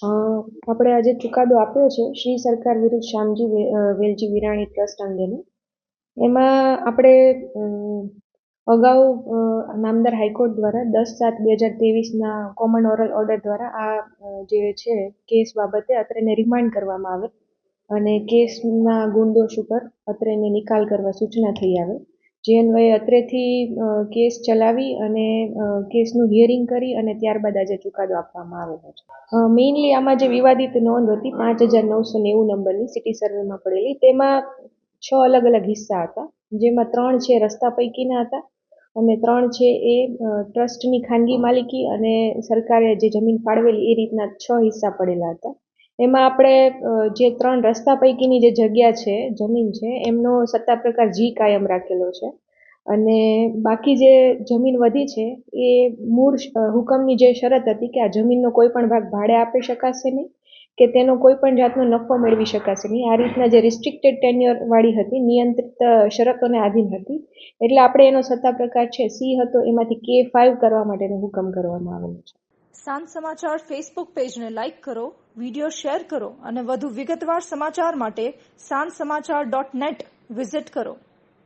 આપણે આજે ચુકાદો આપ્યો છે શ્રી સરકાર વિરુદ્ધ શ્યામજી વેલજી વિરાણી ટ્રસ્ટ અંગેનો. એમાં આપણે અગાઉ નામદાર હાઈકોર્ટ દ્વારા 10/7/2023ના કોમન ઓરલ ઓર્ડર દ્વારા આ જે છે કેસ બાબતે અત્રેને રિમાન્ડ કરવામાં આવે અને કેસના ગુણદોષ ઉપર અત્રેને નિકાલ કરવા સૂચના થઈ આવે, જે અન્વયે અત્રેથી કેસ ચલાવી અને કેસનું હિયરિંગ કરી અને ત્યારબાદ આજે ચુકાદો આપવામાં આવેલો છે. મેઇનલી આમાં જે વિવાદિત નોંધ હતી 5990 નંબરની સિટી સર્વેમાં પડેલી, તેમાં 6 અલગ અલગ હિસ્સા હતા, જેમાં 3 છે રસ્તા પૈકીના હતા અને 3 છે એ ટ્રસ્ટની ખાનગી માલિકી અને સરકારે જે જમીન ફાળવેલી એ રીતના 6 હિસ્સા પડેલા હતા. એમાં આપણે જે 3 રસ્તા પૈકીની જે જગ્યા છે, જમીન છે, એમનો સત્તા પ્રકાર જી કાયમ રાખેલો છે અને બાકી જે જમીન વધી છે એ મૂળ હુકમની જે શરત હતી કે આ જમીનનો કોઈ પણ ભાગ ભાડે આપી શકાશે નહીં કે તેનો કોઈ પણ જાતનો નફો મેળવી શકાશે નહીં, આ રીતના જે રિસ્ટ્રિક્ટેડ ટેન્યોર વાળી હતી, નિયંત્રિત શરતોને આધીન હતી, એટલે આપણે એનો સત્તા પ્રકાર છે સી હતો, એમાંથી K5 કરવા માટેનો હુકમ કરવામાં આવેલો છે. સાંજ સમાચાર ફેસબુક પેજને લાઇક કરો, વિડીયો શેર કરો અને વધુ વિગતવાર સમાચાર માટે sanssamachar.net વિઝિટ કરો.